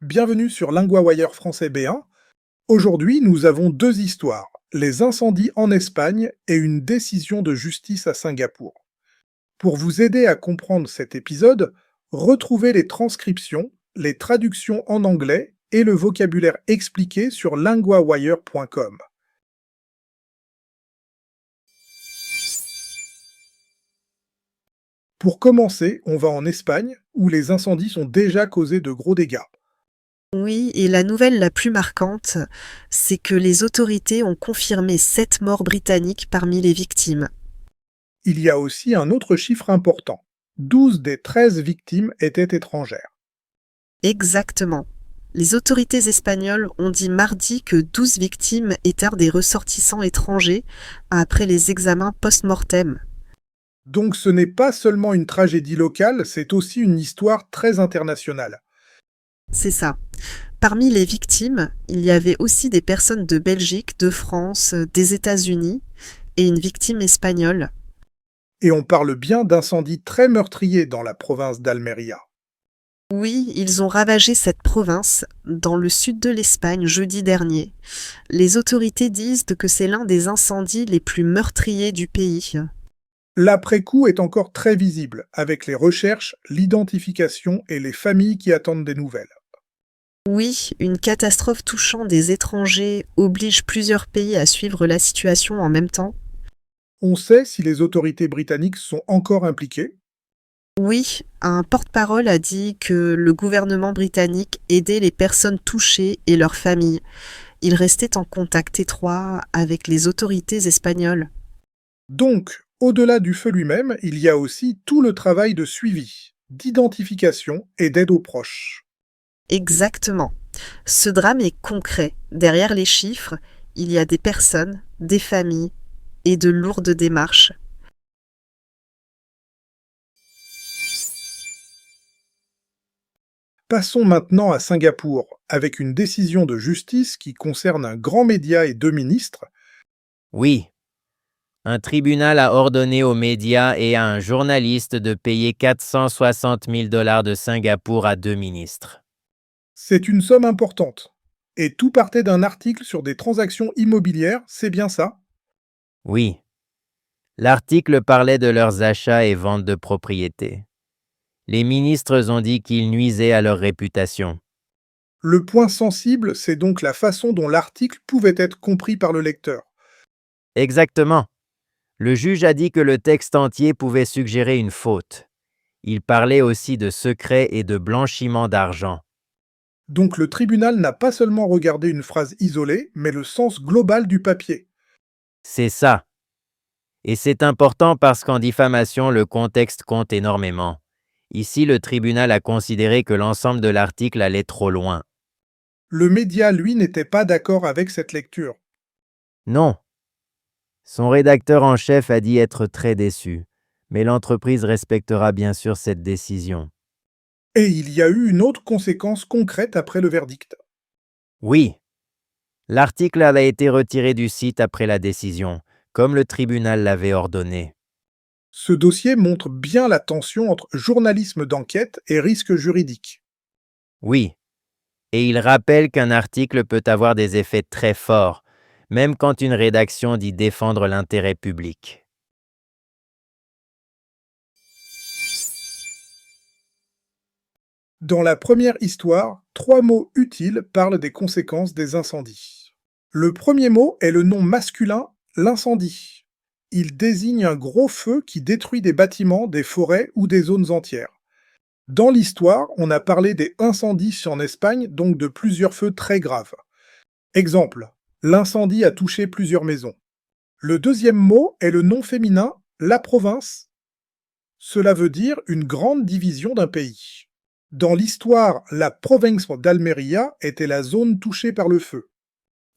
Bienvenue sur LinguaWire français B1. Aujourd'hui, nous avons deux histoires, les incendies en Espagne et une décision de justice à Singapour. Pour vous aider à comprendre cet épisode, retrouvez les transcriptions, les traductions en anglais et le vocabulaire expliqué sur linguawire.com. Pour commencer, on va en Espagne, où les incendies ont déjà causé de gros dégâts. Oui, et la nouvelle la plus marquante, c'est que les autorités ont confirmé 7 morts britanniques parmi les victimes. Il y a aussi un autre chiffre important. 12 des 13 victimes étaient étrangères. Exactement. Les autorités espagnoles ont dit mardi que 12 victimes étaient des ressortissants étrangers après les examens post-mortem. Donc ce n'est pas seulement une tragédie locale, c'est aussi une histoire très internationale. C'est ça. Parmi les victimes, il y avait aussi des personnes de Belgique, de France, des États-Unis et une victime espagnole. Et on parle bien d'incendies très meurtriers dans la province d'Almeria. Oui, ils ont ravagé cette province, dans le sud de l'Espagne, jeudi dernier. Les autorités disent que c'est l'un des incendies les plus meurtriers du pays. L'après-coup est encore très visible, avec les recherches, l'identification et les familles qui attendent des nouvelles. Oui, une catastrophe touchant des étrangers oblige plusieurs pays à suivre la situation en même temps. On sait si les autorités britanniques sont encore impliquées. Oui, un porte-parole a dit que le gouvernement britannique aidait les personnes touchées et leurs familles. Il restait en contact étroit avec les autorités espagnoles. Donc, au-delà du feu lui-même, il y a aussi tout le travail de suivi, d'identification et d'aide aux proches. Exactement. Ce drame est concret. Derrière les chiffres, il y a des personnes, des familles et de lourdes démarches. Passons maintenant à Singapour, avec une décision de justice qui concerne un grand média et deux ministres. Oui, un tribunal a ordonné aux médias et à un journaliste de payer 460 000 dollars de Singapour à deux ministres. C'est une somme importante. Et tout partait d'un article sur des transactions immobilières, c'est bien ça? Oui, l'article parlait de leurs achats et ventes de propriétés. Les ministres ont dit qu'ils nuisaient à leur réputation. Le point sensible, c'est donc la façon dont l'article pouvait être compris par le lecteur. Exactement. Le juge a dit que le texte entier pouvait suggérer une faute. Il parlait aussi de secret et de blanchiment d'argent. Donc le tribunal n'a pas seulement regardé une phrase isolée, mais le sens global du papier. C'est ça. Et c'est important parce qu'en diffamation, le contexte compte énormément. Ici, le tribunal a considéré que l'ensemble de l'article allait trop loin. Le média, lui, n'était pas d'accord avec cette lecture. Non. Son rédacteur en chef a dit être très déçu, mais l'entreprise respectera bien sûr cette décision. Et il y a eu une autre conséquence concrète après le verdict. Oui, l'article a été retiré du site après la décision, comme le tribunal l'avait ordonné. Ce dossier montre bien la tension entre journalisme d'enquête et risque juridique. Oui, et il rappelle qu'un article peut avoir des effets très forts, même quand une rédaction dit défendre l'intérêt public. Dans la première histoire, 3 mots utiles parlent des conséquences des incendies. Le premier mot est le nom masculin, l'incendie. Il désigne un gros feu qui détruit des bâtiments, des forêts ou des zones entières. Dans l'histoire, on a parlé des incendies en Espagne, donc de plusieurs feux très graves. Exemple, l'incendie a touché plusieurs maisons. Le deuxième mot est le nom féminin, la province. Cela veut dire une grande division d'un pays. Dans l'histoire, la province d'Almeria était la zone touchée par le feu.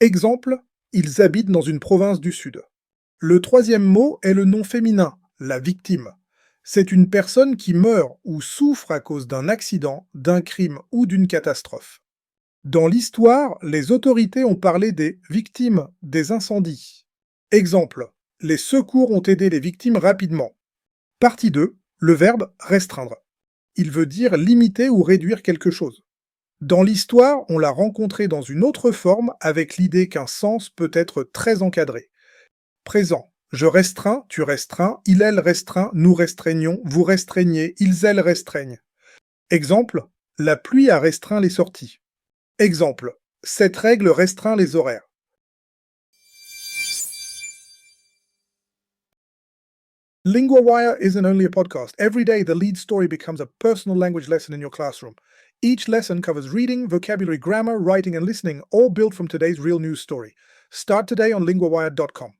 Exemple, ils habitent dans une province du sud. Le troisième mot est le nom féminin, la victime. C'est une personne qui meurt ou souffre à cause d'un accident, d'un crime ou d'une catastrophe. Dans l'histoire, les autorités ont parlé des victimes des incendies. Exemple, les secours ont aidé les victimes rapidement. Partie 2, le verbe restreindre. Il veut dire limiter ou réduire quelque chose. Dans l'histoire, on l'a rencontré dans une autre forme avec l'idée qu'un sens peut être très encadré. Présent. Je restreins, tu restreins, il, elle restreint, nous restreignons, vous restreignez, ils, elles restreignent. Exemple, la pluie a restreint les sorties. Exemple, cette règle restreint les horaires. LinguaWire isn't only a podcast. Every day, the lead story becomes a personal language lesson in your classroom. Each lesson covers reading, vocabulary, grammar, writing, and listening, all built from today's real news story. Start today on linguawire.com.